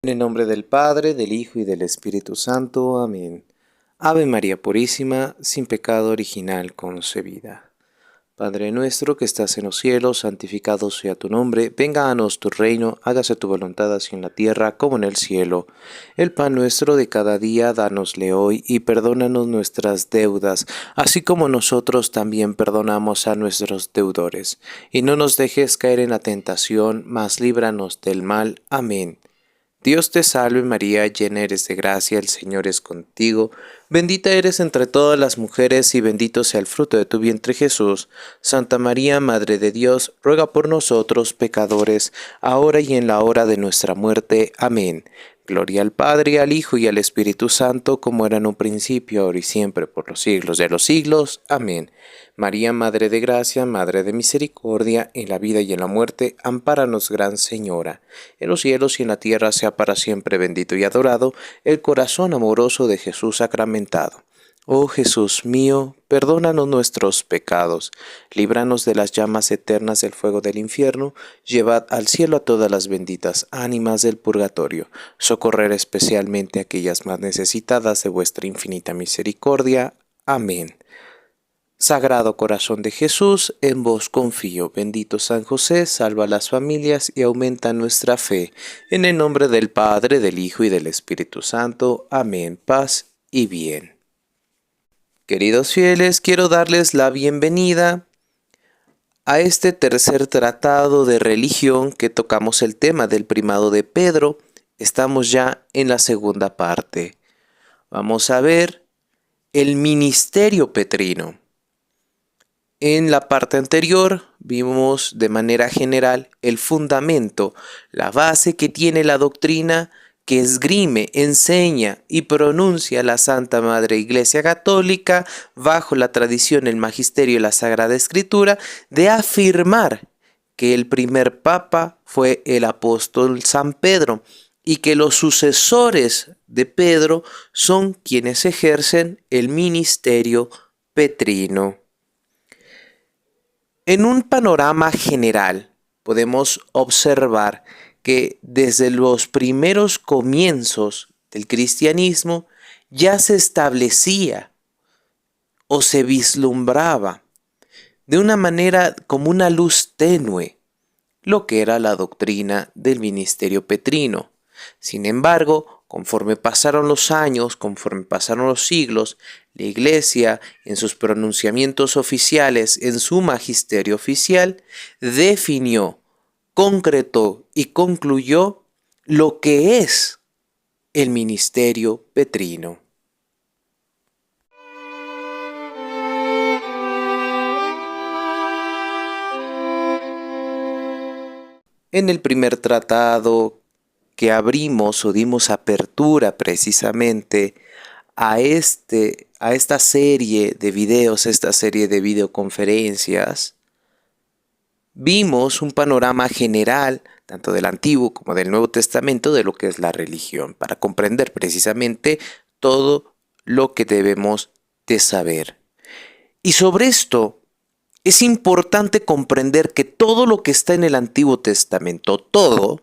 En el nombre del Padre, del Hijo y del Espíritu Santo. Amén. Ave María Purísima, sin pecado original concebida. Padre nuestro que estás en los cielos, santificado sea tu nombre. Venga a nos tu reino, hágase tu voluntad así en la tierra como en el cielo. El pan nuestro de cada día, dánosle hoy, y perdónanos nuestras deudas, así como nosotros también perdonamos a nuestros deudores. Y no nos dejes caer en la tentación, mas líbranos del mal. Amén. Dios te salve María, llena eres de gracia, el Señor es contigo, bendita eres entre todas las mujeres y bendito sea el fruto de tu vientre Jesús. Santa María, Madre de Dios, ruega por nosotros pecadores, ahora y en la hora de nuestra muerte. Amén. Gloria al Padre, al Hijo y al Espíritu Santo, como era en un principio, ahora y siempre, por los siglos de los siglos. Amén. María, Madre de Gracia, Madre de Misericordia, en la vida y en la muerte, ampáranos, Gran Señora. En los cielos y en la tierra sea para siempre bendito y adorado el corazón amoroso de Jesús sacramentado. Oh Jesús mío, perdónanos nuestros pecados, líbranos de las llamas eternas del fuego del infierno, llevad al cielo a todas las benditas ánimas del purgatorio, socorrer especialmente a aquellas más necesitadas de vuestra infinita misericordia. Amén. Sagrado Corazón de Jesús, en vos confío. Bendito San José, salva las familias y aumenta nuestra fe. En el nombre del Padre, del Hijo y del Espíritu Santo. Amén. Paz y bien. Queridos fieles, quiero darles la bienvenida a este tercer tratado de religión que tocamos el tema del primado de Pedro. Estamos ya en la segunda parte. Vamos a ver el ministerio petrino. En la parte anterior vimos de manera general el fundamento, la base que tiene la doctrina que esgrime, enseña y pronuncia la Santa Madre Iglesia Católica bajo la tradición, el magisterio y la Sagrada Escritura, de afirmar que el primer papa fue el apóstol San Pedro y que los sucesores de Pedro son quienes ejercen el ministerio petrino. En un panorama general podemos observar que desde los primeros comienzos del cristianismo ya se establecía o se vislumbraba de una manera como una luz tenue lo que era la doctrina del ministerio petrino. Sin embargo, conforme pasaron los años, conforme pasaron los siglos, la Iglesia, en sus pronunciamientos oficiales, en su magisterio oficial, definió, concretó y concluyó lo que es el ministerio petrino. En el primer tratado que abrimos o dimos apertura precisamente a esta serie de videos, esta serie de videoconferencias, vimos un panorama general, tanto del Antiguo como del Nuevo Testamento, de lo que es la religión, para comprender precisamente todo lo que debemos de saber. Y sobre esto, es importante comprender que todo lo que está en el Antiguo Testamento, todo,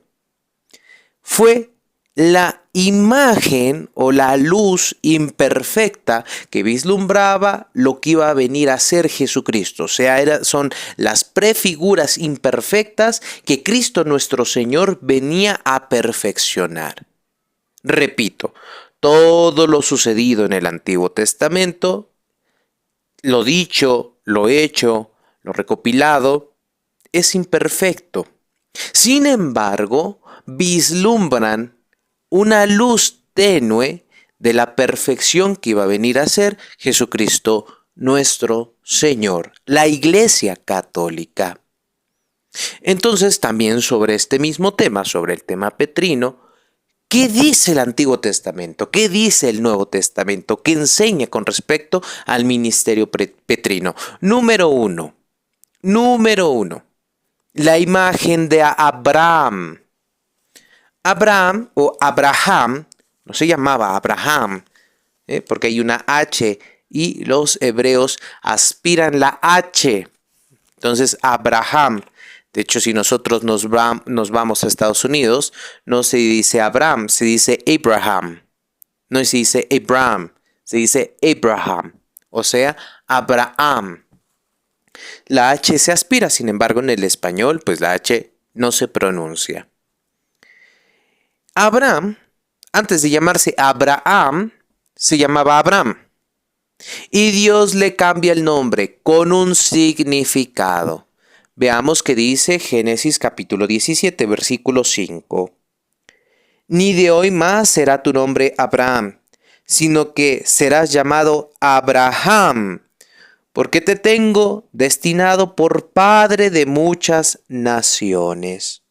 fue la imagen o la luz imperfecta que vislumbraba lo que iba a venir a ser Jesucristo. O sea, son las prefiguras imperfectas que Cristo nuestro Señor venía a perfeccionar. Repito, todo lo sucedido en el Antiguo Testamento, lo dicho, lo hecho, lo recopilado, es imperfecto. Sin embargo, vislumbran una luz tenue de la perfección que iba a venir a ser Jesucristo nuestro Señor, la Iglesia Católica. Entonces, también sobre este mismo tema, sobre el tema petrino, ¿qué dice el Antiguo Testamento? ¿Qué dice el Nuevo Testamento? ¿Qué enseña con respecto al ministerio petrino? Número uno, la imagen de Abraham. Abraham o Abraham, no se llamaba Abraham, porque hay una H y los hebreos aspiran la H. Entonces Abraham De hecho, si nosotros nos vamos a Estados Unidos, no se dice Abraham, se dice Abraham. No se dice Abraham, se dice Abraham. O sea, Abraham. La H se aspira, sin embargo, en el español, pues la H no se pronuncia. Abraham, antes de llamarse Abraham, se llamaba Abram. Y Dios le cambia el nombre con un significado. Veamos qué dice Génesis capítulo 17, versículo 5. Ni de hoy más será tu nombre Abraham, sino que serás llamado Abraham, porque te tengo destinado por padre de muchas naciones.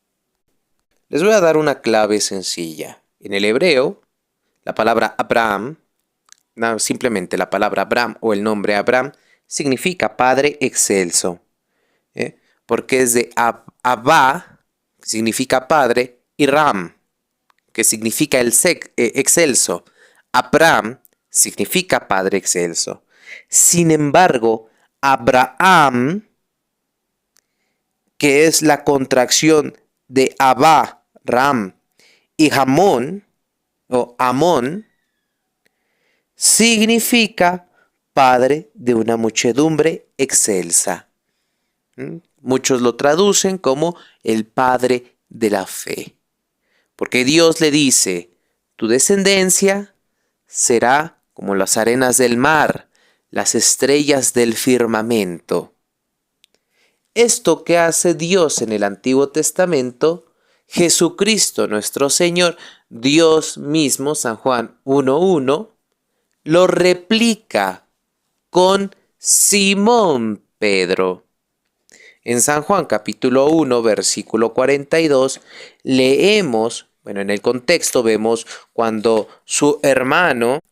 Les voy a dar una clave sencilla. En el hebreo, la palabra Abraham, simplemente la palabra Abraham o el nombre Abraham, significa Padre excelso. Porque es de Abba, que significa Padre, y Ram, que significa excelso. Abraham significa Padre excelso. Sin embargo, Abraham, que es la contracción de Abba, Ram, y Hamón, o Amón, significa padre de una muchedumbre excelsa. Muchos lo traducen como el padre de la fe. Porque Dios le dice, tu descendencia será como las arenas del mar, las estrellas del firmamento. Esto que hace Dios en el Antiguo Testamento, Jesucristo nuestro Señor, Dios mismo, San Juan 1:1, lo replica con Simón Pedro. En San Juan capítulo 1, versículo 42, leemos, en el contexto vemos cuando su hermano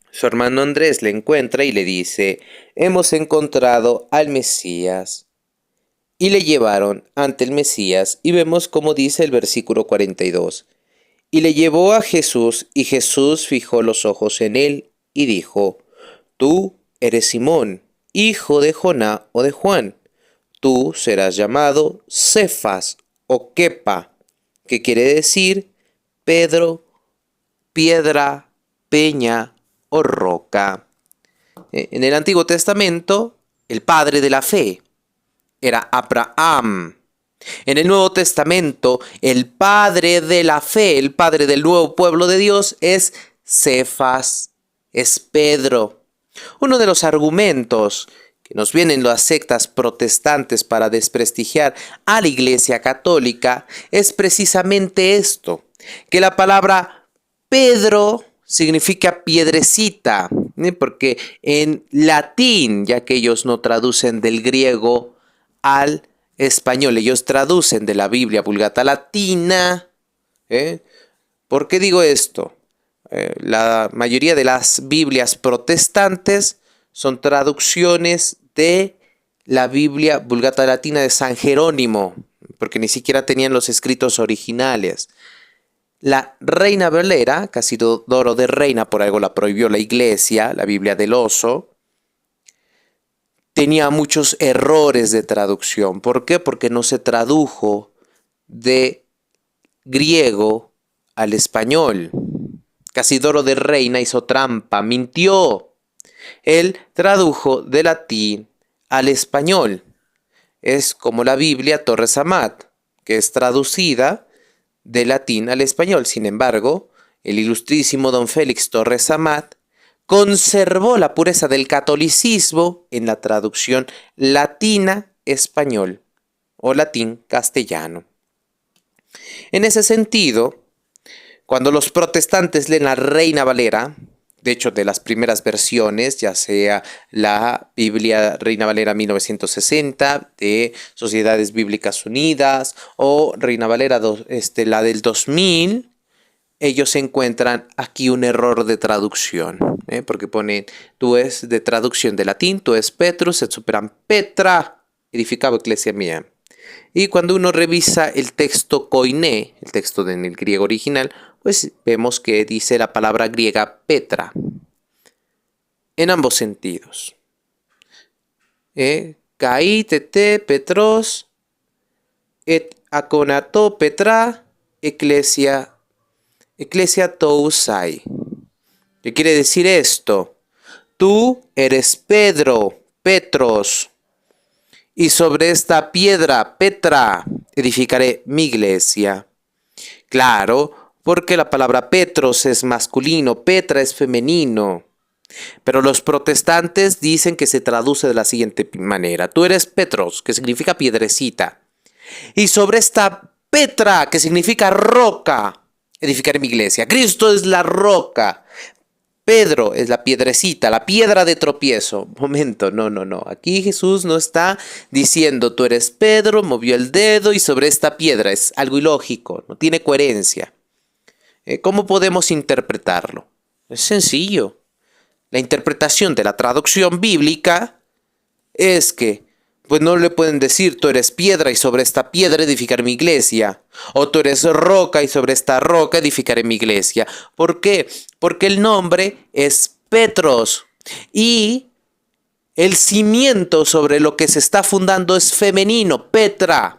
Andrés le encuentra y le dice, hemos encontrado al Mesías. Y le llevaron ante el Mesías y vemos cómo dice el versículo 42. Y le llevó a Jesús y Jesús fijó los ojos en él y dijo, tú eres Simón, hijo de Joná o de Juan. Tú serás llamado Cefas o Kepa, que quiere decir Pedro, piedra, peña o roca. En el Antiguo Testamento, el padre de la fe era Abraham. En el Nuevo Testamento, el padre de la fe, el padre del nuevo pueblo de Dios es Cefas, es Pedro. Uno de los argumentos que nos vienen las sectas protestantes para desprestigiar a la Iglesia Católica es precisamente esto, que la palabra Pedro significa piedrecita, porque en latín, ya que ellos no traducen del griego al español, ellos traducen de la Biblia Vulgata Latina. ¿Por qué digo esto? La mayoría de las Biblias protestantes son traducciones de la Biblia Vulgata Latina de San Jerónimo, porque ni siquiera tenían los escritos originales. La Reina Valera, Casidoro de Reina, por algo la prohibió la Iglesia, la Biblia del Oso, tenía muchos errores de traducción. ¿Por qué? Porque no se tradujo de griego al español. Casidoro de Reina hizo trampa, mintió. Él tradujo de latín al español. Es como la Biblia Torres Amat, que es traducida de latín al español. Sin embargo, el ilustrísimo don Félix Torres Amat conservó la pureza del catolicismo en la traducción latina-español o latín-castellano. En ese sentido, cuando los protestantes leen la Reina Valera, de hecho de las primeras versiones, ya sea la Biblia Reina Valera 1960 de Sociedades Bíblicas Unidas o Reina Valera la del 2000, ellos encuentran aquí un error de traducción, porque ponen, tú es de traducción de latín, tú es Petrus, et superam Petra, edificaba ecclesia mía. Y cuando uno revisa el texto koiné, el texto en el griego original, pues vemos que dice la palabra griega Petra, en ambos sentidos. Kai, tete, Petros, et akonato Petra ecclesia tou sai. ¿Qué quiere decir esto? Tú eres Pedro, Petros, y sobre esta piedra, Petra, edificaré mi iglesia. Claro, porque la palabra Petros es masculino, Petra es femenino. Pero los protestantes dicen que se traduce de la siguiente manera. Tú eres Petros, que significa piedrecita. Y sobre esta Petra, que significa roca, edificaré mi iglesia. Cristo es la roca. Pedro es la piedrecita, la piedra de tropiezo. Momento, no. Aquí Jesús no está diciendo tú eres Pedro, movió el dedo y sobre esta piedra. Es algo ilógico, no tiene coherencia. ¿Cómo podemos interpretarlo? Es sencillo. La interpretación de la traducción bíblica es que pues no le pueden decir tú eres piedra y sobre esta piedra edificaré mi iglesia. O tú eres roca y sobre esta roca edificaré mi iglesia. ¿Por qué? Porque el nombre es Petros. Y el cimiento sobre lo que se está fundando es femenino, Petra.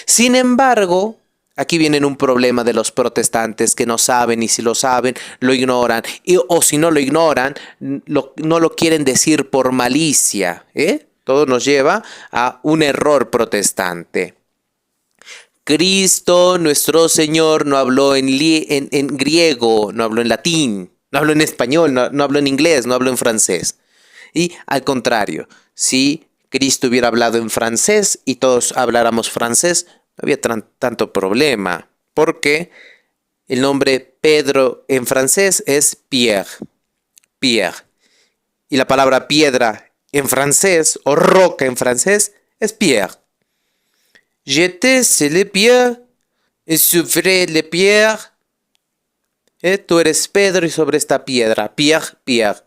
Sin embargo, aquí viene un problema de los protestantes que no saben y si lo saben, lo ignoran. O si no lo ignoran, no lo quieren decir por malicia. Todo nos lleva a un error protestante. Cristo, nuestro Señor, no habló en griego, no habló en latín, no habló en español, no habló en inglés, no habló en francés. Y al contrario, si Cristo hubiera hablado en francés y todos habláramos francés, no había tanto problema, porque el nombre Pedro en francés es Pierre, Pierre. Y la palabra piedra en francés o roca en francés es Pierre. J'étais sur les pierres et sobre les pierres. Tú eres Pedro y sobre esta piedra, Pierre, Pierre.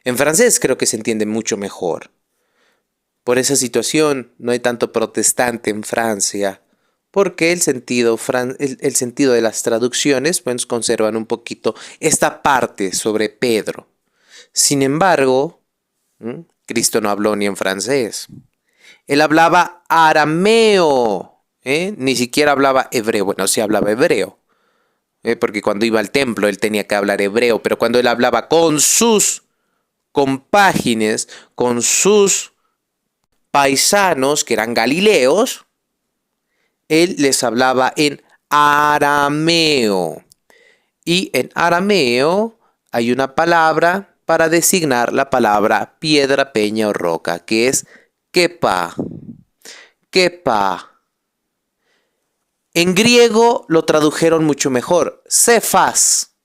En francés creo que se entiende mucho mejor. Por esa situación no hay tanto protestante en Francia, porque el sentido de las traducciones pues, conservan un poquito esta parte sobre Pedro. Sin embargo, Cristo no habló ni en francés. Él hablaba arameo, ni siquiera hablaba hebreo. Bueno, sí hablaba hebreo, porque cuando iba al templo él tenía que hablar hebreo, pero cuando él hablaba con sus compágines, con sus paisanos que eran galileos, él les hablaba en arameo. Y en arameo hay una palabra para designar la palabra piedra, peña o roca, que es kepa. Kepa. En griego lo tradujeron mucho mejor, Cefas,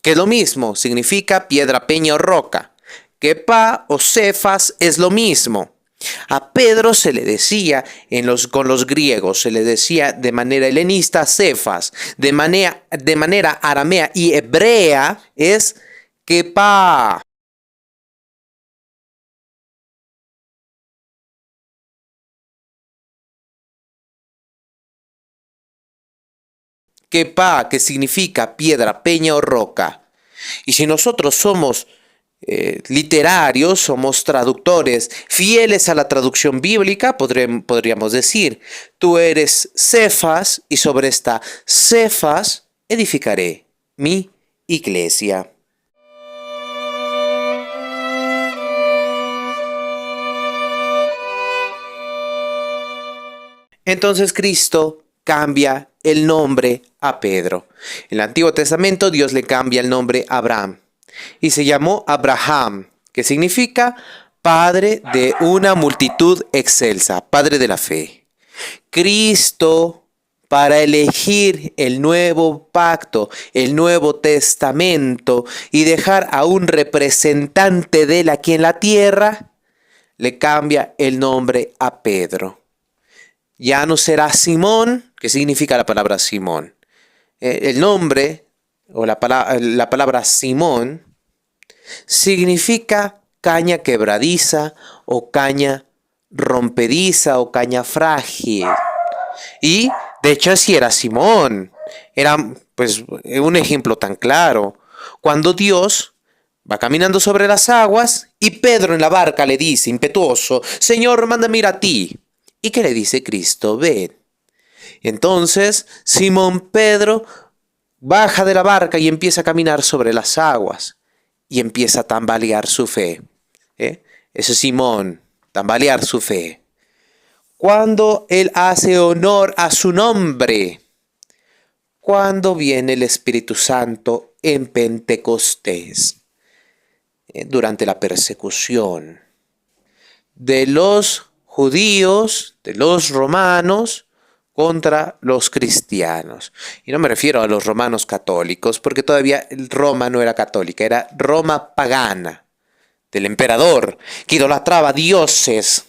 que es lo mismo, significa piedra, peña o roca. Kepa o Cefas es lo mismo. A Pedro se le decía, con los griegos, se le decía de manera helenista Cefas, de manera aramea y hebrea es Kepa. Kepa, que significa piedra, peña o roca. Y si nosotros somos literarios, somos traductores fieles a la traducción bíblica, podríamos decir, tú eres Cefas y sobre esta Cefas edificaré mi iglesia. Entonces Cristo cambia el nombre a Pedro. En el Antiguo Testamento Dios le cambia el nombre a Abraham y se llamó Abraham, que significa padre de una multitud excelsa, padre de la fe. Cristo, para elegir el nuevo pacto, el Nuevo Testamento y dejar a un representante de él aquí en la tierra, le cambia el nombre a Pedro. Ya no será Simón, que significa la palabra Simón. El nombre o la palabra Simón significa caña quebradiza o caña rompediza o caña frágil. Y de hecho así era Simón. Era pues un ejemplo tan claro. Cuando Dios va caminando sobre las aguas y Pedro en la barca le dice impetuoso, Señor, mándame ir a ti. ¿Y qué le dice Cristo? Ven. Entonces Simón Pedro baja de la barca y empieza a caminar sobre las aguas y empieza a tambalear su fe. Ese es Simón, tambalear su fe. Cuando él hace honor a su nombre, cuando viene el Espíritu Santo en Pentecostés, durante la persecución de los judíos, de los romanos, contra los cristianos. Y no me refiero a los romanos católicos, porque todavía Roma no era católica, era Roma pagana, del emperador, que idolatraba dioses.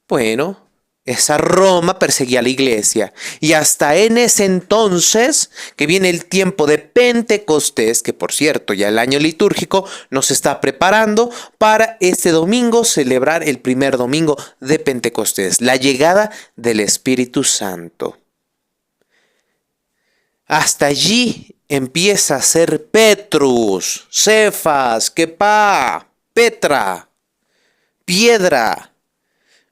Bueno, esa Roma perseguía a la iglesia. Y hasta en ese entonces, que viene el tiempo de Pentecostés, que por cierto ya el año litúrgico nos está preparando para este domingo celebrar el primer domingo de Pentecostés, la llegada del Espíritu Santo. Hasta allí empieza a ser Petrus, Cefas, Kepa, Petra, piedra.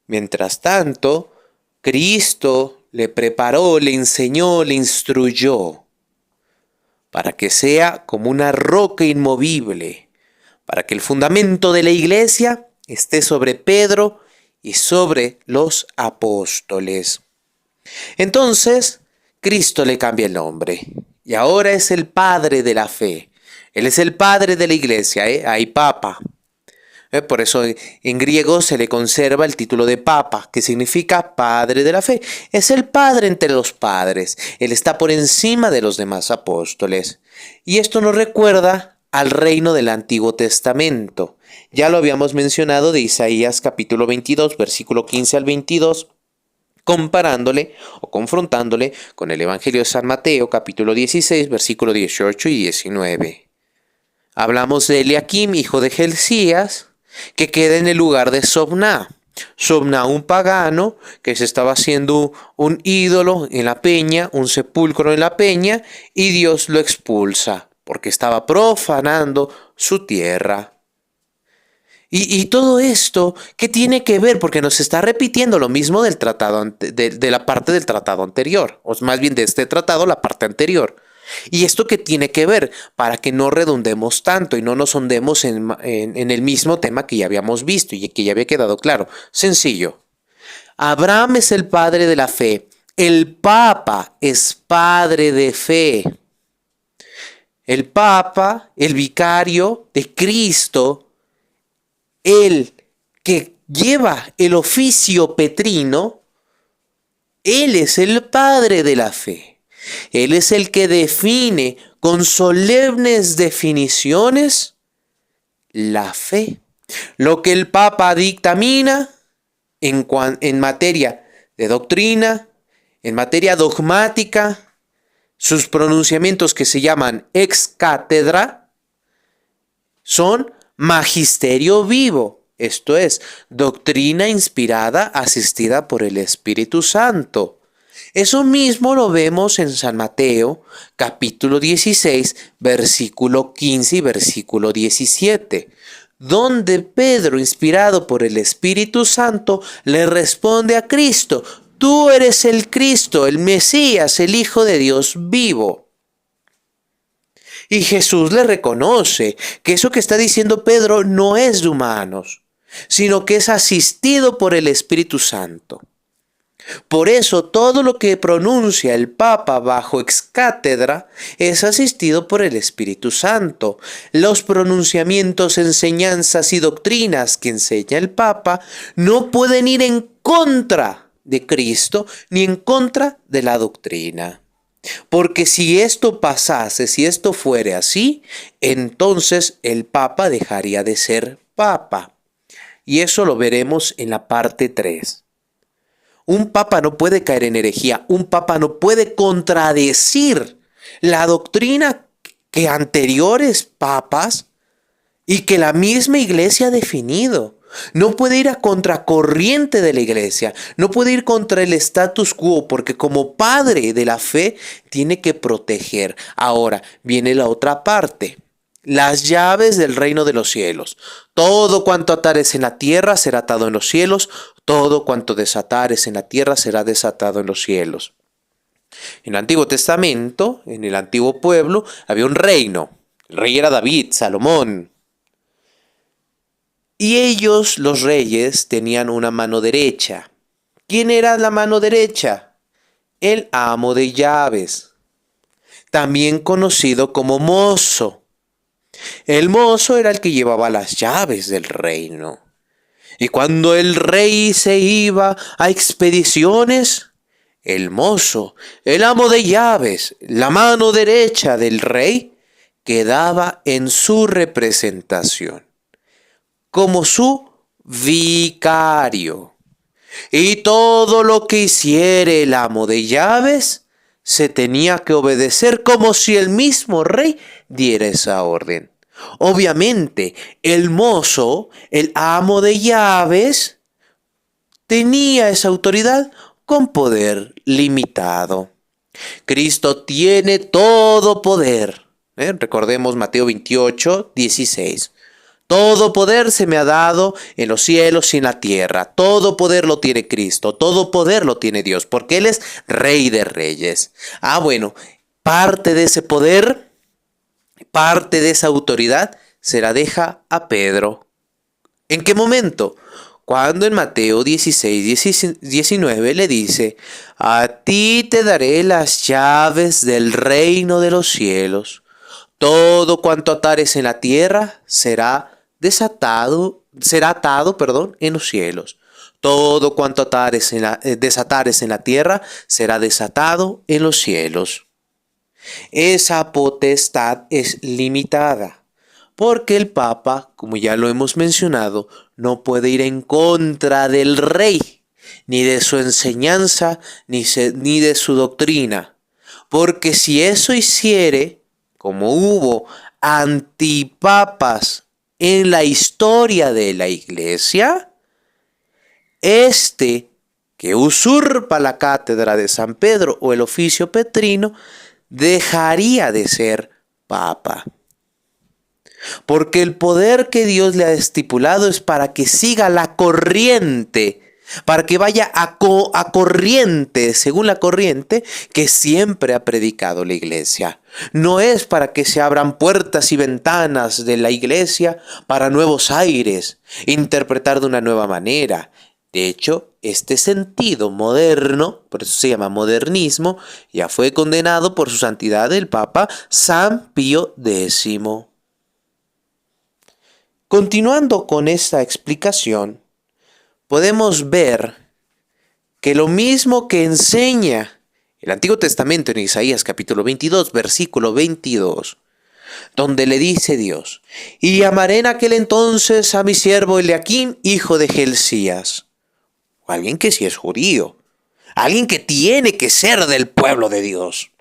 Mientras tanto, Cristo le preparó, le enseñó, le instruyó para que sea como una roca inmovible, para que el fundamento de la iglesia esté sobre Pedro y sobre los apóstoles. Entonces, Cristo le cambia el nombre y ahora es el Padre de la fe. Él es el Padre de la iglesia, hay Papa. Por eso en griego se le conserva el título de Papa, que significa Padre de la Fe. Es el Padre entre los padres. Él está por encima de los demás apóstoles. Y esto nos recuerda al reino del Antiguo Testamento. Ya lo habíamos mencionado de Isaías capítulo 22, versículo 15 al 22, comparándole o confrontándole con el Evangelio de San Mateo capítulo 16, versículo 18 y 19. Hablamos de Eliakim, hijo de Gelcías, que queda en el lugar de Sobná. Sobná, un pagano que se estaba haciendo un ídolo en la peña, un sepulcro en la peña, y Dios lo expulsa porque estaba profanando su tierra. Y todo esto, ¿qué tiene que ver? Porque nos está repitiendo lo mismo del tratado, de la parte del tratado anterior, o más bien de este tratado, la parte anterior. ¿Y esto qué tiene que ver? Para que no redundemos tanto y no nos hundemos en el mismo tema que ya habíamos visto y que ya había quedado claro. Sencillo. Abraham es el padre de la fe. El Papa es padre de fe. El Papa, el vicario de Cristo, el que lleva el oficio petrino, él es el padre de la fe. Él es el que define con solemnes definiciones la fe. Lo que el Papa dictamina en materia de doctrina, en materia dogmática, sus pronunciamientos que se llaman ex cátedra, son magisterio vivo, esto es, doctrina inspirada, asistida por el Espíritu Santo. Eso mismo lo vemos en San Mateo, capítulo 16, versículo 15 y versículo 17, donde Pedro, inspirado por el Espíritu Santo, le responde a Cristo: tú eres el Cristo, el Mesías, el Hijo de Dios vivo. Y Jesús le reconoce que eso que está diciendo Pedro no es de humanos, sino que es asistido por el Espíritu Santo. Por eso todo lo que pronuncia el Papa bajo ex cátedra es asistido por el Espíritu Santo. Los pronunciamientos, enseñanzas y doctrinas que enseña el Papa no pueden ir en contra de Cristo ni en contra de la doctrina. Porque si esto pasase, si esto fuere así, entonces el Papa dejaría de ser Papa. Y eso lo veremos en la parte 3. Un papa no puede caer en herejía, un papa no puede contradecir la doctrina que anteriores papas y que la misma iglesia ha definido. No puede ir a contracorriente de la iglesia, no puede ir contra el status quo, porque como padre de la fe tiene que proteger. Ahora viene la otra parte. Las llaves del reino de los cielos. Todo cuanto atares en la tierra será atado en los cielos, Todo cuanto desatares en la tierra será desatado en los cielos. En el Antiguo Testamento, en el antiguo pueblo, había un reino. El rey era David, Salomón. Y ellos, los reyes, tenían una mano derecha. ¿Quién era la mano derecha? El amo de llaves, también conocido como mozo. El mozo era el que llevaba las llaves del reino. Y cuando el rey se iba a expediciones, el mozo, el amo de llaves, la mano derecha del rey, quedaba en su representación, como su vicario. Y todo lo que hiciere el amo de llaves se tenía que obedecer como si el mismo rey diera esa orden. Obviamente, el mozo, el amo de llaves, tenía esa autoridad con poder limitado. Cristo tiene todo poder. Recordemos Mateo 28, 16. Todo poder se me ha dado en los cielos y en la tierra. Todo poder lo tiene Cristo. Todo poder lo tiene Dios, porque Él es Rey de Reyes. Bueno, parte de ese poder, parte de esa autoridad, se la deja a Pedro. ¿En qué momento? Cuando en Mateo 16, 19 le dice: a ti te daré las llaves del reino de los cielos. Todo cuanto atares en la tierra será atado en los cielos. Todo cuanto desatares en la tierra será desatado en los cielos. Esa potestad es limitada, porque el Papa, como ya lo hemos mencionado, no puede ir en contra del rey, ni de su enseñanza, ni de su doctrina. Porque si eso hiciere, como hubo antipapas en la historia de la Iglesia, que usurpa la cátedra de San Pedro o el oficio petrino, dejaría de ser papa. Porque el poder que Dios le ha estipulado es para que siga la corriente, para que vaya a corriente, según la corriente que siempre ha predicado la Iglesia. No es para que se abran puertas y ventanas de la Iglesia para nuevos aires, interpretar de una nueva manera. De hecho, este sentido moderno, por eso se llama modernismo, ya fue condenado por su santidad el Papa San Pío X. Continuando con esta explicación, podemos ver que lo mismo que enseña el Antiguo Testamento en Isaías capítulo 22, versículo 22, donde le dice Dios: y llamaré en aquel entonces a mi siervo Eliaquim, hijo de Hilcías. Alguien que sí es judío, alguien que tiene que ser del pueblo de Dios.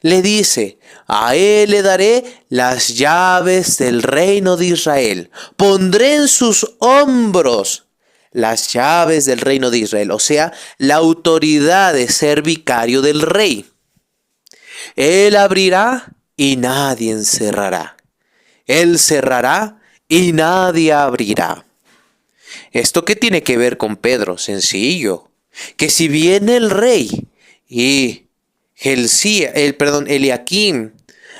Le dice: a él le daré las llaves del reino de Israel. Pondré en sus hombros las llaves del reino de Israel, o sea, la autoridad de ser vicario del rey. Él abrirá y nadie encerrará. Él cerrará y nadie abrirá. ¿Esto qué tiene que ver con Pedro? Sencillo, que si viene el rey y Eliaquim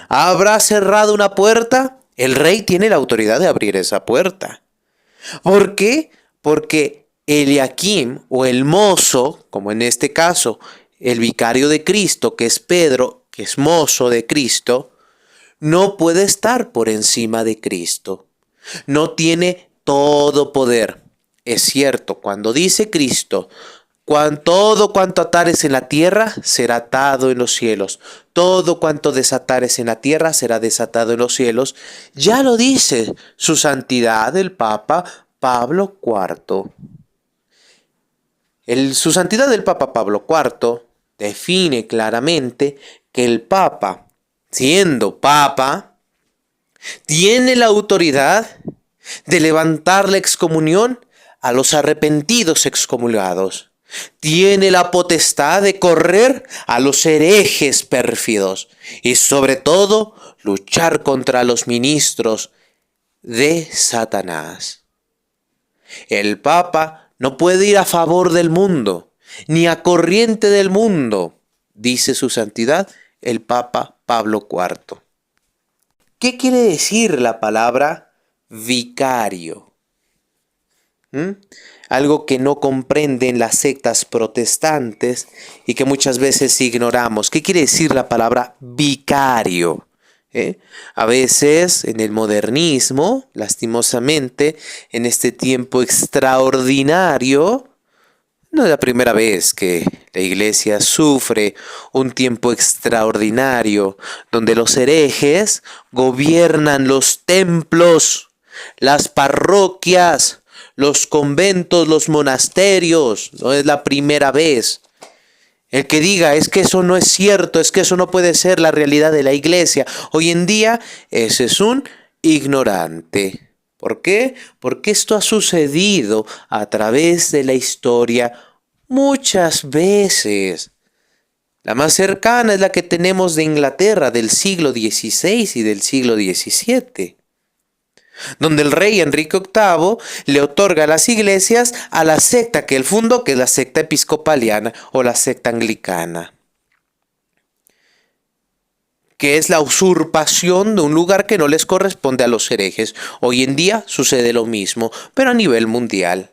habrá cerrado una puerta, el rey tiene la autoridad de abrir esa puerta. ¿Por qué? Porque Eliaquim, o el mozo, como en este caso el vicario de Cristo, que es Pedro, que es mozo de Cristo, no puede estar por encima de Cristo. No tiene todo poder. Es cierto, cuando dice Cristo: todo cuanto atares en la tierra será atado en los cielos. Todo cuanto desatares en la tierra será desatado en los cielos. Ya lo dice su santidad el Papa Pablo IV. Su santidad el Papa Pablo IV define claramente que el Papa, siendo Papa, tiene la autoridad de levantar la excomunión a los arrepentidos excomulgados. Tiene la potestad de correr a los herejes pérfidos y sobre todo luchar contra los ministros de Satanás. El Papa no puede ir a favor del mundo, ni a corriente del mundo, dice su santidad el Papa Pablo IV. ¿Qué quiere decir la palabra vicario? Algo que no comprenden las sectas protestantes y que muchas veces ignoramos. ¿Qué quiere decir la palabra vicario? A veces en el modernismo, lastimosamente, en este tiempo extraordinario, no es la primera vez que la Iglesia sufre un tiempo extraordinario donde los herejes gobiernan los templos, las parroquias, los conventos, los monasterios. No es la primera vez. El que diga es que eso no es cierto, es que eso no puede ser la realidad de la Iglesia. Hoy en día ese es un ignorante. ¿Por qué? Porque esto ha sucedido a través de la historia muchas veces. La más cercana es la que tenemos de Inglaterra del siglo XVI y del siglo XVII, donde el rey Enrique VIII le otorga las iglesias a la secta que él fundó, que es la secta episcopaliana o la secta anglicana, que es la usurpación de un lugar que no les corresponde a los herejes. Hoy en día sucede lo mismo, pero a nivel mundial.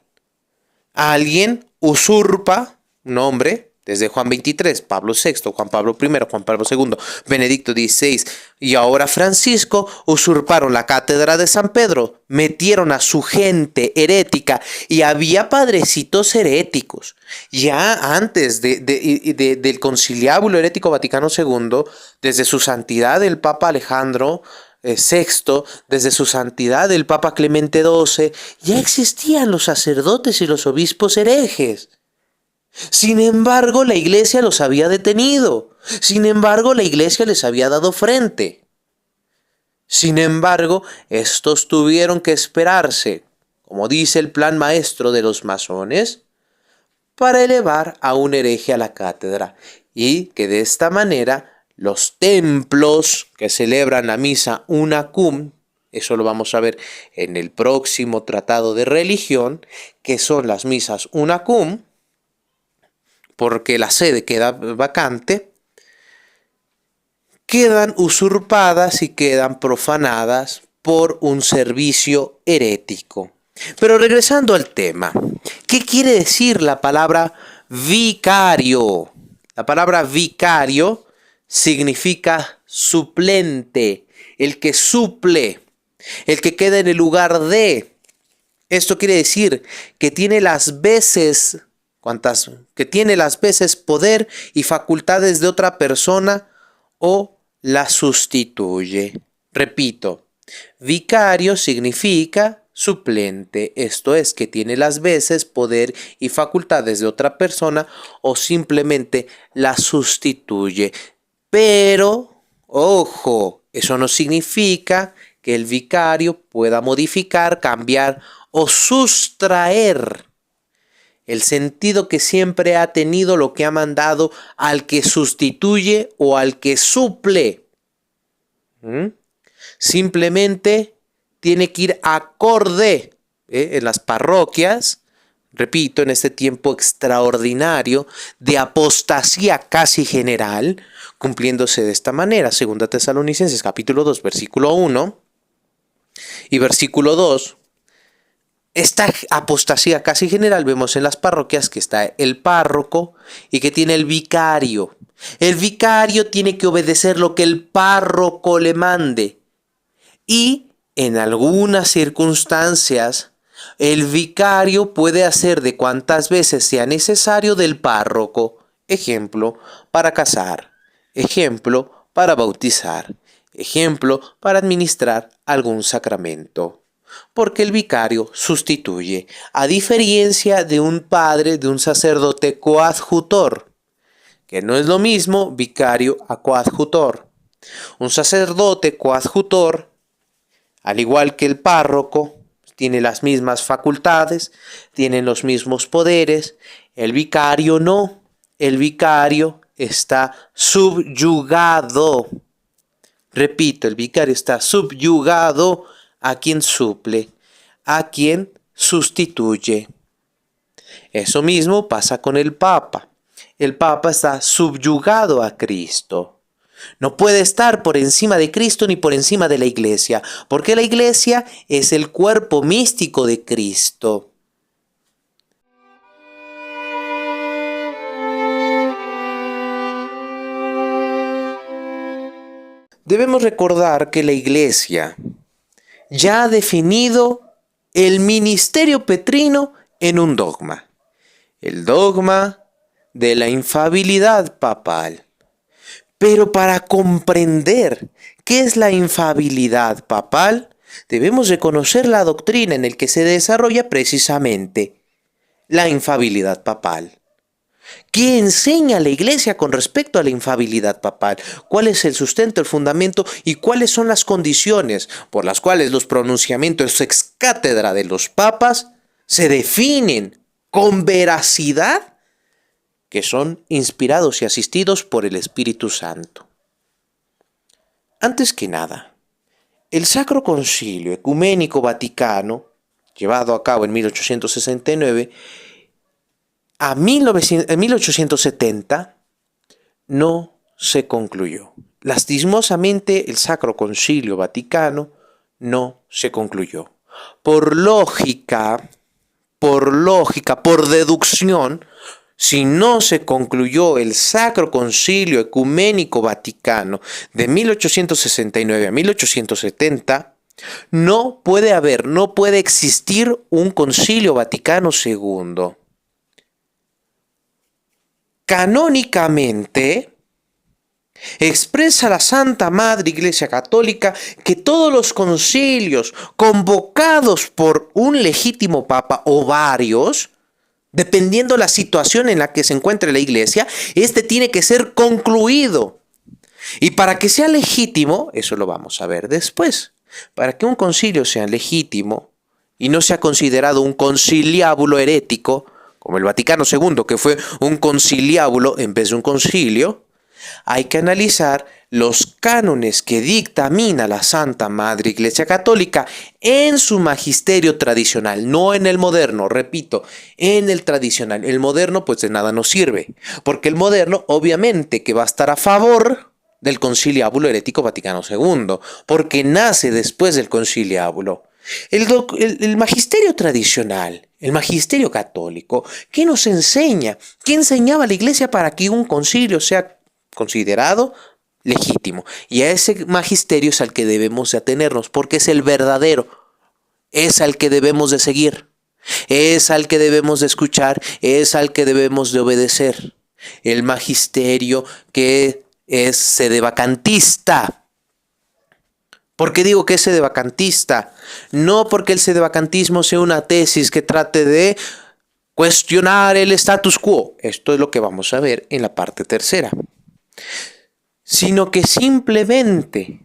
Alguien usurpa un hombre, desde Juan 23, Pablo VI, Juan Pablo I, Juan Pablo II, Benedicto XVI y ahora Francisco, usurparon la cátedra de San Pedro, metieron a su gente herética y había padrecitos heréticos. Ya antes del Conciliábulo Herético Vaticano II, desde su santidad el Papa Alejandro VI, desde su santidad el Papa Clemente XII, ya existían los sacerdotes y los obispos herejes. Sin embargo, la Iglesia los había detenido. Sin embargo, la Iglesia les había dado frente. Sin embargo, estos tuvieron que esperarse, como dice el plan maestro de los masones, para elevar a un hereje a la cátedra, y que de esta manera los templos que celebran la misa una cum, eso lo vamos a ver en el próximo tratado de religión, que son las misas una cum, porque la sede queda vacante, quedan usurpadas y quedan profanadas por un servicio herético. Pero regresando al tema, ¿qué quiere decir la palabra vicario? La palabra vicario significa suplente, el que suple, el que queda en el lugar de. Esto quiere decir que tiene las veces poder y facultades de otra persona o la sustituye. Repito, vicario significa suplente, esto es, que tiene las veces, poder y facultades de otra persona o simplemente la sustituye. Pero, ojo, eso no significa que el vicario pueda modificar, cambiar o sustraer el sentido que siempre ha tenido lo que ha mandado al que sustituye o al que suple. Simplemente tiene que ir acorde en las parroquias, repito, en este tiempo extraordinario de apostasía casi general, cumpliéndose de esta manera. 2 Tesalonicenses capítulo 2, versículo 1 y versículo 2. Esta apostasía casi general vemos en las parroquias que está el párroco y que tiene el vicario. El vicario tiene que obedecer lo que el párroco le mande. Y en algunas circunstancias, el vicario puede hacer de cuantas veces sea necesario del párroco. Ejemplo, para casar. Ejemplo, para bautizar. Ejemplo, para administrar algún sacramento. Porque el vicario sustituye, a diferencia de un padre, de un sacerdote coadjutor, que no es lo mismo vicario a coadjutor. Un sacerdote coadjutor, al igual que el párroco, tiene las mismas facultades, tiene los mismos poderes. El vicario no, el vicario está subyugado. Repito, el vicario está subyugado a quien suple, a quien sustituye. Eso mismo pasa con el Papa. El Papa está subyugado a Cristo. No puede estar por encima de Cristo ni por encima de la Iglesia, porque la Iglesia es el cuerpo místico de Cristo. Debemos recordar que la Iglesia ya ha definido el ministerio petrino en un dogma. El dogma de la infalibilidad papal. Pero para comprender qué es la infalibilidad papal, debemos reconocer la doctrina en la que se desarrolla precisamente la infalibilidad papal. ¿Qué enseña la Iglesia con respecto a la infalibilidad papal? ¿Cuál es el sustento, el fundamento y cuáles son las condiciones por las cuales los pronunciamientos ex cátedra de los papas se definen con veracidad que son inspirados y asistidos por el Espíritu Santo? Antes que nada, el Sacro Concilio Ecuménico Vaticano, llevado a cabo en 1869, en 1870 no se concluyó. Lastimosamente, el Sacro Concilio Vaticano no se concluyó. Por lógica, por deducción, si no se concluyó el Sacro Concilio Ecuménico Vaticano de 1869 a 1870, no puede existir un Concilio Vaticano II. Canónicamente, expresa la Santa Madre Iglesia Católica que todos los concilios convocados por un legítimo papa o varios, dependiendo la situación en la que se encuentre la Iglesia, este tiene que ser concluido. Y para que sea legítimo, eso lo vamos a ver después, para que un concilio sea legítimo y no sea considerado un conciliábulo herético, como el Vaticano II, que fue un conciliábulo en vez de un concilio, hay que analizar los cánones que dictamina la Santa Madre Iglesia Católica en su magisterio tradicional, no en el moderno, repito, en el tradicional. El moderno pues de nada nos sirve, porque el moderno obviamente que va a estar a favor del conciliábulo herético Vaticano II, porque nace después del conciliábulo. El magisterio tradicional, el magisterio católico, ¿qué nos enseña? ¿Qué enseñaba la Iglesia para que un concilio sea considerado legítimo? Y a ese magisterio es al que debemos de atenernos, porque es el verdadero, es al que debemos de seguir, es al que debemos de escuchar, es al que debemos de obedecer. El magisterio que es sedevacantista. ¿Por qué digo que es sedevacantista? No porque el sedevacantismo sea una tesis que trate de cuestionar el status quo. Esto es lo que vamos a ver en la parte tercera. Sino que simplemente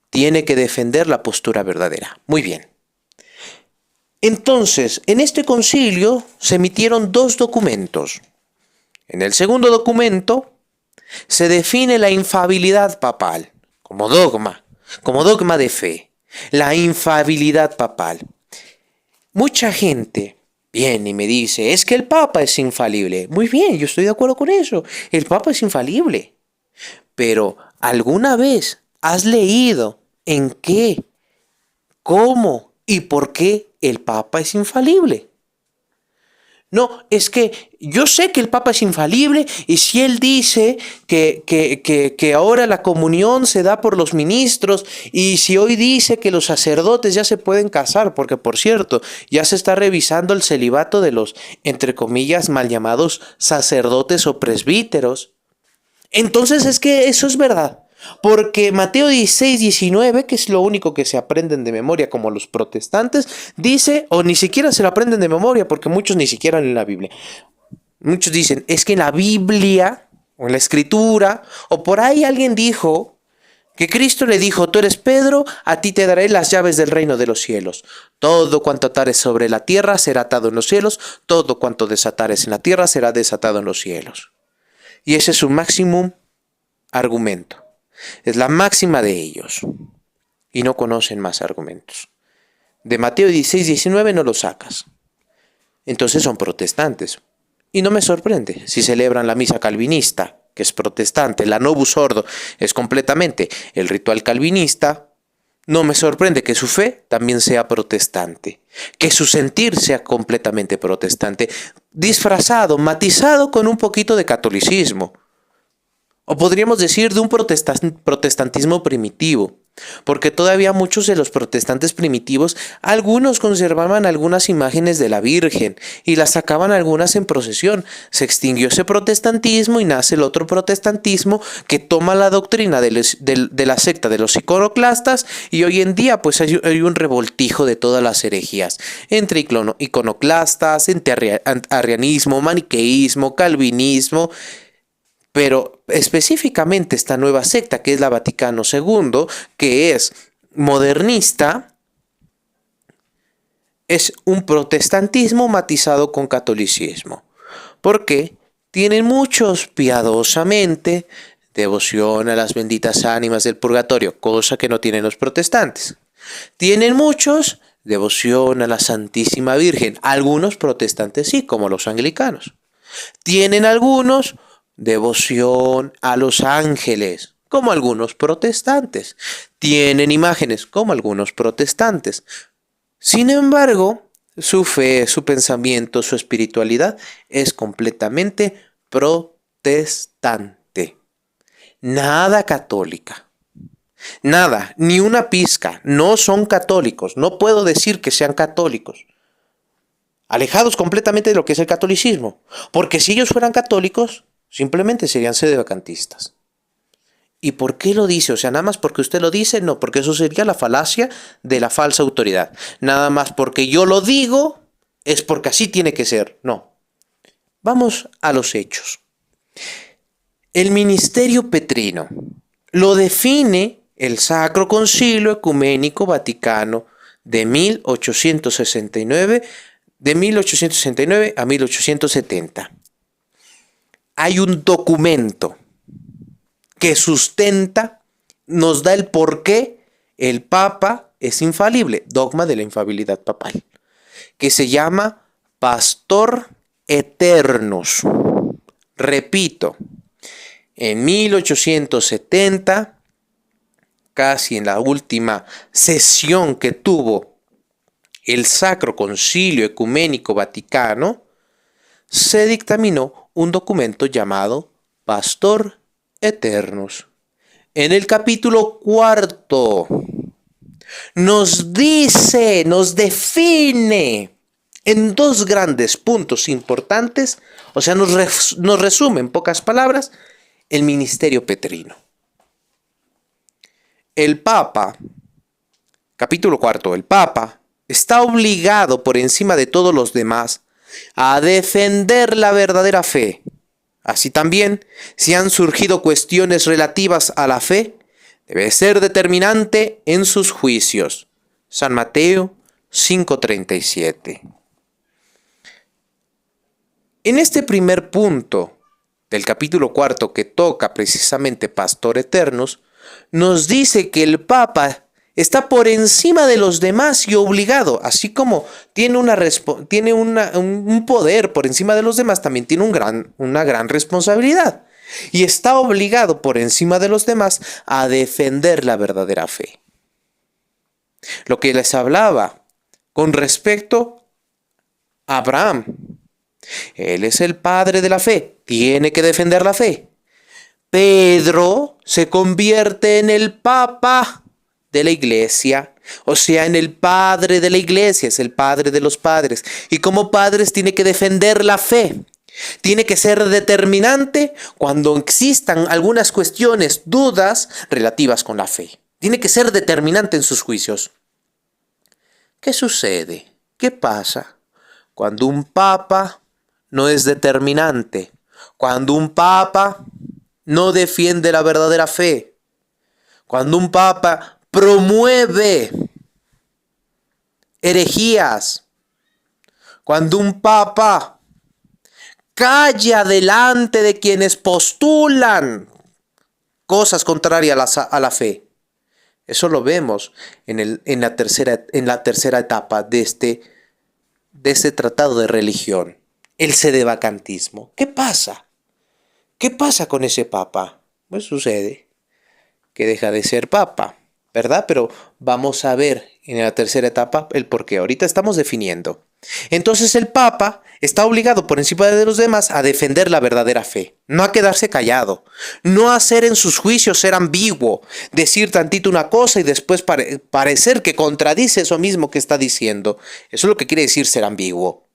tiene que defender la postura verdadera. Muy bien. Entonces, en este concilio se emitieron dos documentos. En el segundo documento se define la infalibilidad papal como dogma de fe, la infalibilidad papal. Mucha gente viene y me dice, es que el Papa es infalible. Muy bien, yo estoy de acuerdo con eso, el Papa es infalible. Pero, ¿alguna vez has leído en qué, cómo y por qué el Papa es infalible? No, es que yo sé que el Papa es infalible y si él dice que ahora la comunión se da por los ministros y si hoy dice que los sacerdotes ya se pueden casar, porque por cierto, ya se está revisando el celibato de los, entre comillas, mal llamados sacerdotes o presbíteros, entonces es que eso es verdad. Porque Mateo 16, 19, que es lo único que se aprenden de memoria como los protestantes, dice, o ni siquiera se lo aprenden de memoria, porque muchos ni siquiera leen la Biblia. Muchos dicen, es que en la Biblia, o en la Escritura, o por ahí alguien dijo que Cristo le dijo, tú eres Pedro, a ti te daré las llaves del reino de los cielos. Todo cuanto atares sobre la tierra será atado en los cielos, todo cuanto desatares en la tierra será desatado en los cielos. Y ese es su máximo argumento. Es la máxima de ellos. Y no conocen más argumentos. De Mateo 16, 19 no lo sacas. entonces son protestantes. Y no me sorprende si celebran la misa calvinista, que es protestante. La Novus Ordo es completamente el ritual calvinista. No me sorprende que su fe también sea protestante, que su sentir sea completamente protestante, disfrazado, matizado con un poquito de catolicismo. O podríamos decir de un protestantismo primitivo, porque todavía muchos de los protestantes primitivos, algunos conservaban algunas imágenes de la Virgen y las sacaban algunas en procesión. Se extinguió ese protestantismo y nace el otro protestantismo que toma la doctrina de la secta de los iconoclastas, y hoy en día pues hay un revoltijo de todas las herejías, entre iconoclastas, entre arrianismo, maniqueísmo, calvinismo. Pero específicamente esta nueva secta, que es la Vaticano II, que es modernista, es un protestantismo matizado con catolicismo. Porque tienen muchos piadosamente devoción a las benditas ánimas del purgatorio, cosa que no tienen los protestantes. Tienen muchos devoción a la Santísima Virgen, algunos protestantes sí, como los anglicanos. Tienen algunos devoción a los ángeles, como algunos protestantes. Tienen imágenes, como algunos protestantes. Sin embargo, su fe, su pensamiento, su espiritualidad es completamente protestante. Nada católica. Nada, ni una pizca. No son católicos. No puedo decir que sean católicos. Alejados completamente de lo que es el catolicismo. Porque si ellos fueran católicos, simplemente serían sedevacantistas. ¿Y por qué lo dice? O sea, nada más porque usted lo dice, no, porque eso sería la falacia de la falsa autoridad. Nada más porque yo lo digo, es porque así tiene que ser. No. Vamos a los hechos. El ministerio petrino lo define el Sacro Concilio Ecuménico Vaticano de 1869, de 1869 a 1870. Hay un documento que sustenta, nos da el por qué el Papa es infalible, dogma de la infalibilidad papal, que se llama Pastor Eternus. Repito, en 1870, casi en la última sesión que tuvo el Sacro Concilio Ecuménico Vaticano, se dictaminó un documento llamado Pastor Eternus. En el capítulo 4 nos dice, nos define en dos grandes puntos importantes, o sea, nos resume en pocas palabras el ministerio petrino. El Papa, capítulo 4, el Papa está obligado por encima de todos los demás a defender la verdadera fe. Así también, si han surgido cuestiones relativas a la fe, debe ser determinante en sus juicios. San Mateo 5:37. En este primer punto del capítulo 4, que toca precisamente Pastor Eternus, nos dice que el Papa está por encima de los demás y obligado, así como tiene un poder por encima de los demás, también tiene una gran responsabilidad. Y está obligado por encima de los demás a defender la verdadera fe. Lo que les hablaba con respecto a Abraham. Él es el padre de la fe, tiene que defender la fe. Pedro se convierte en el Papa de la iglesia, o sea, en el padre de la iglesia, es el padre de los padres, y como padres tiene que defender la fe, tiene que ser determinante cuando existan algunas cuestiones, dudas relativas con la fe, tiene que ser determinante en sus juicios. ¿Qué sucede? ¿Qué pasa cuando un papa no es determinante? Cuando un papa no defiende la verdadera fe, cuando un papa promueve herejías, cuando un papa calla delante de quienes postulan cosas contrarias a la fe. Eso lo vemos en la tercera etapa de de este tratado de religión, el sedevacantismo. ¿Qué pasa? ¿Qué pasa con ese papa? Pues sucede que deja de ser papa, ¿verdad? Pero vamos a ver en la tercera etapa el por qué. Ahorita estamos definiendo. Entonces el papa está obligado por encima de los demás a defender la verdadera fe, no a quedarse callado, no a hacer en sus juicios ser ambiguo, decir tantito una cosa y después parecer que contradice eso mismo que está diciendo. Eso es lo que quiere decir ser ambiguo.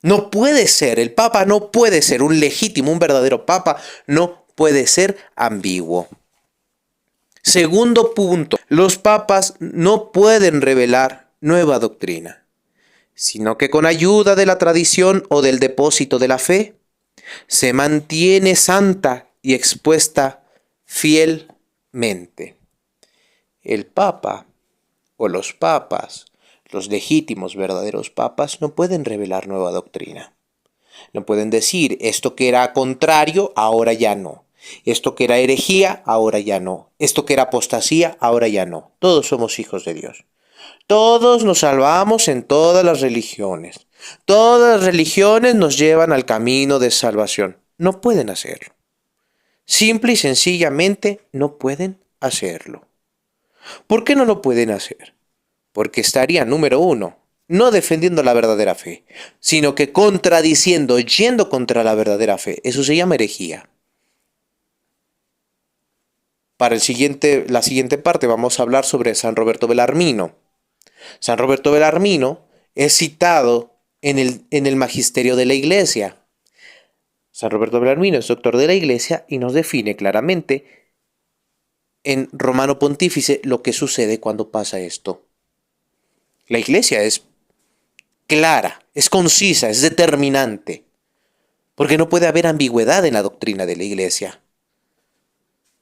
No puede ser, el papa no puede ser un legítimo, un verdadero papa, no puede ser ambiguo. Segundo punto, los papas no pueden revelar nueva doctrina, sino que con ayuda de la tradición o del depósito de la fe, se mantiene santa y expuesta fielmente. El papa o los papas, los legítimos verdaderos papas, no pueden revelar nueva doctrina. No pueden decir, esto que era contrario, ahora ya no. Esto que era herejía, ahora ya no. Esto que era apostasía, ahora ya no. Todos somos hijos de Dios. Todos nos salvamos en todas las religiones. Todas las religiones nos llevan al camino de salvación. No pueden hacerlo. Simple y sencillamente no pueden hacerlo. ¿Por qué no lo pueden hacer? Porque estarían, número uno, no defendiendo la verdadera fe, sino que contradiciendo, yendo contra la verdadera fe. Eso se llama herejía. Para la siguiente parte vamos a hablar sobre San Roberto Belarmino. San Roberto Belarmino es citado en el magisterio de la Iglesia. San Roberto Belarmino es doctor de la Iglesia y nos define claramente en Romano Pontífice lo que sucede cuando pasa esto. La Iglesia es clara, es concisa, es determinante, porque no puede haber ambigüedad en la doctrina de la Iglesia.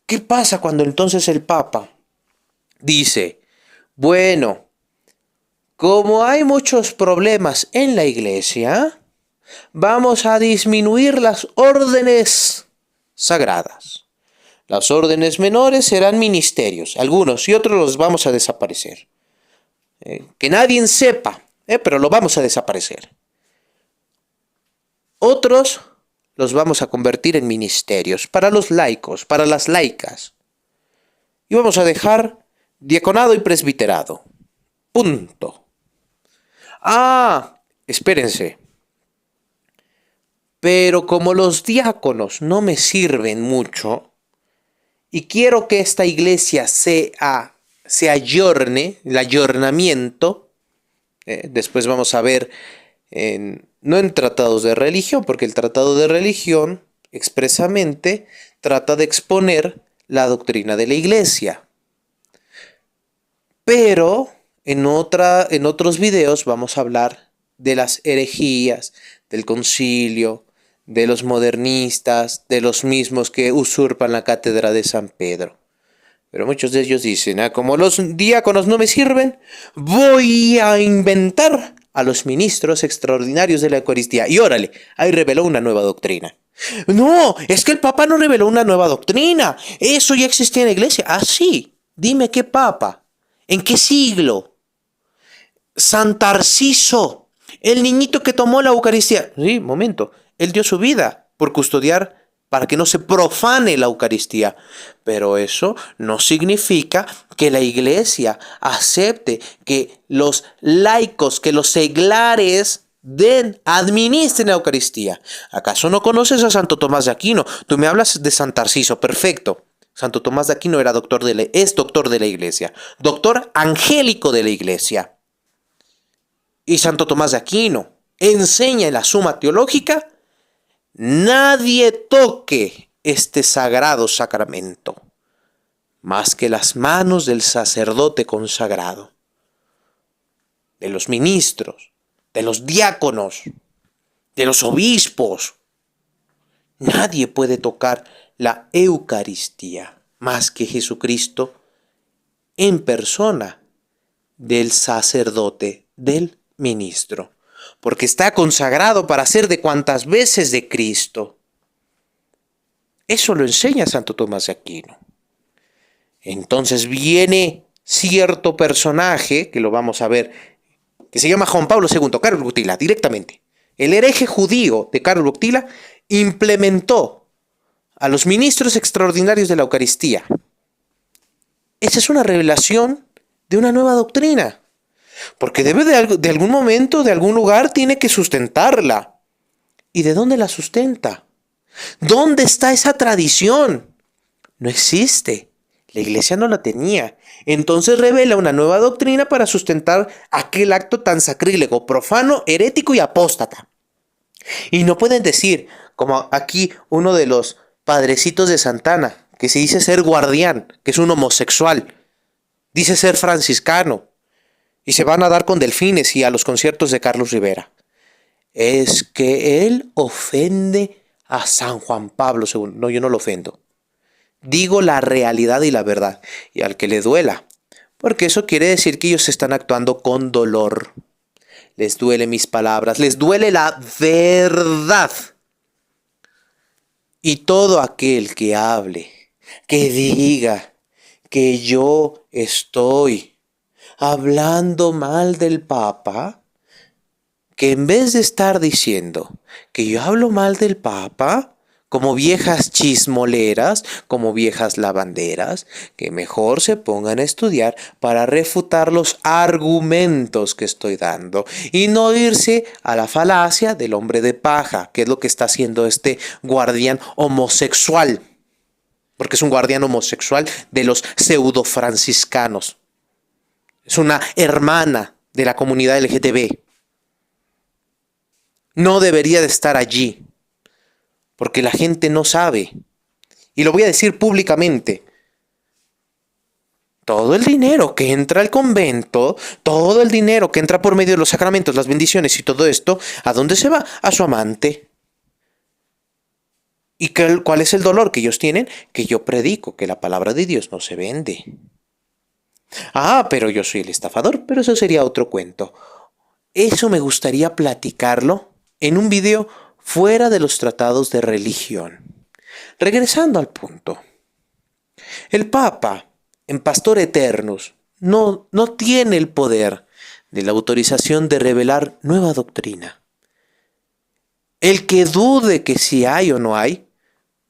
¿Qué pasa cuando entonces el Papa dice, bueno, como hay muchos problemas en la Iglesia, vamos a disminuir las órdenes sagradas? Las órdenes menores serán ministerios, algunos y otros los vamos a desaparecer. Que nadie sepa, pero lo vamos a desaparecer. Otros los vamos a convertir en ministerios para los laicos, para las laicas. Y vamos a dejar diaconado y presbiterado. Punto. Espérense. Pero como los diáconos no me sirven mucho y quiero que esta iglesia se ayorne, el ayornamiento, después vamos a ver, no en tratados de religión, porque el tratado de religión expresamente trata de exponer la doctrina de la iglesia. Pero en otros videos vamos a hablar de las herejías, del concilio, de los modernistas, de los mismos que usurpan la cátedra de San Pedro. Pero muchos de ellos dicen, como los diáconos no me sirven, voy a inventar a los ministros extraordinarios de la Eucaristía. Y órale, ahí reveló una nueva doctrina. No, es que el Papa no reveló una nueva doctrina. Eso ya existía en la iglesia. Sí, dime qué Papa. ¿En qué siglo? San Tarciso, el niñito que tomó la Eucaristía. Sí, momento, él dio su vida por custodiar para que no se profane la Eucaristía. Pero eso no significa que la iglesia acepte que los laicos, que los seglares administren la Eucaristía. ¿Acaso no conoces a Santo Tomás de Aquino? Tú me hablas de San Tarciso, perfecto. Santo Tomás de Aquino es doctor de la iglesia, doctor angélico de la iglesia. Y Santo Tomás de Aquino enseña en la Suma Teológica: nadie toque este sagrado sacramento, más que las manos del sacerdote consagrado, de los ministros, de los diáconos, de los obispos. Nadie puede tocar la Eucaristía más que Jesucristo en persona del sacerdote, del ministro, porque está consagrado para ser de cuantas veces de Cristo. Eso lo enseña Santo Tomás de Aquino. Entonces viene cierto personaje, que lo vamos a ver que se llama Juan Pablo II, Karol Wojtyla, directamente. El hereje judío de Karol Wojtyla implementó a los ministros extraordinarios de la Eucaristía. Esa es una revelación de una nueva doctrina, porque debe de algún momento, de algún lugar, tiene que sustentarla. ¿Y de dónde la sustenta? ¿Dónde está esa tradición? No existe. La iglesia no la tenía. Entonces revela una nueva doctrina para sustentar aquel acto tan sacrílego, profano, herético y apóstata. Y no pueden decir, como aquí uno de los padrecitos de Santana, que se dice ser guardián, que es un homosexual, dice ser franciscano, y se van a dar con delfines y a los conciertos de Carlos Rivera. Es que él ofende a San Juan Pablo II. No, yo no lo ofendo. Digo la realidad y la verdad, y al que le duela, porque eso quiere decir que ellos están actuando con dolor. Les duele mis palabras, les duele la verdad. Y todo aquel que hable, que diga que yo estoy hablando mal del Papa, que en vez de estar diciendo que yo hablo mal del Papa, como viejas chismoleras, como viejas lavanderas, que mejor se pongan a estudiar para refutar los argumentos que estoy dando y no irse a la falacia del hombre de paja, que es lo que está haciendo este guardián homosexual, porque es un guardián homosexual de los pseudo-franciscanos. Es una hermana de la comunidad LGTB. No debería de estar allí, porque la gente no sabe. Y lo voy a decir públicamente. Todo el dinero que entra al convento, todo el dinero que entra por medio de los sacramentos, las bendiciones y todo esto, ¿a dónde se va? A su amante. ¿Y cuál es el dolor que ellos tienen? Que yo predico que la palabra de Dios no se vende. Ah, pero yo soy el estafador, pero eso sería otro cuento. Eso me gustaría platicarlo en un video fuera de los tratados de religión. Regresando al punto. El Papa, en Pastor Eternus, no tiene el poder de la autorización de revelar nueva doctrina. El que dude que si hay o no hay,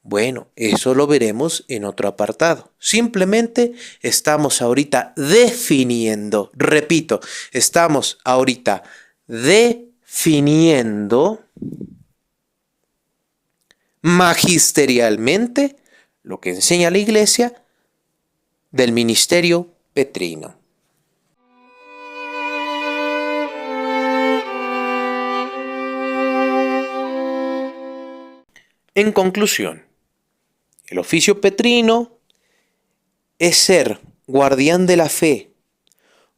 bueno, eso lo veremos en otro apartado. Simplemente estamos ahorita definiendo, repito, estamos ahorita definiendo magisterialmente lo que enseña la Iglesia del ministerio petrino. En conclusión, el oficio petrino es ser guardián de la fe,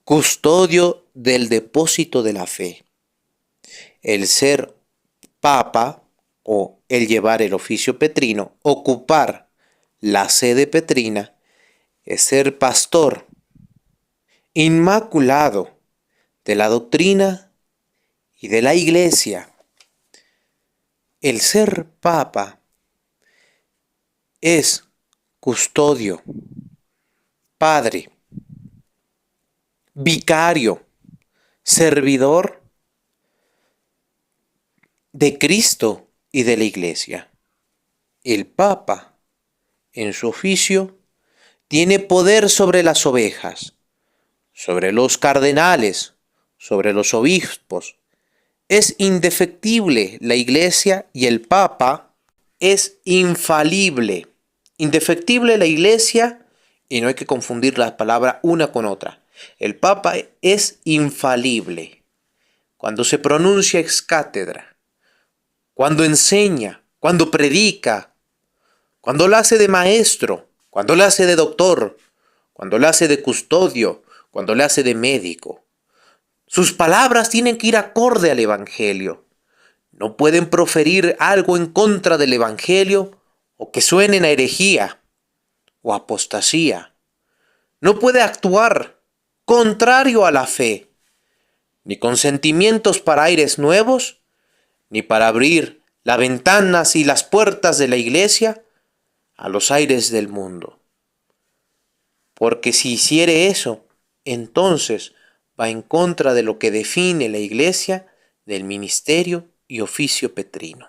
custodio del depósito de la fe. El ser papa o el llevar el oficio petrino, ocupar la sede petrina, es ser pastor inmaculado de la doctrina y de la Iglesia. El ser papa es custodio, padre, vicario, servidor de Cristo y de la Iglesia. El Papa, en su oficio, tiene poder sobre las ovejas, sobre los cardenales, sobre los obispos. Es indefectible la Iglesia y el Papa es infalible. Indefectible la Iglesia, y no hay que confundir la palabra una con otra. El Papa es infalible. Cuando se pronuncia ex cátedra, cuando enseña, cuando predica, cuando la hace de maestro, cuando la hace de doctor, cuando la hace de custodio, cuando la hace de médico. Sus palabras tienen que ir acorde al Evangelio. No pueden proferir algo en contra del Evangelio o que suenen a herejía o apostasía. No puede actuar contrario a la fe, ni con sentimientos para aires nuevos, ni para abrir las ventanas y las puertas de la Iglesia a los aires del mundo. Porque si hiciere eso, entonces va en contra de lo que define la Iglesia del ministerio y oficio petrino.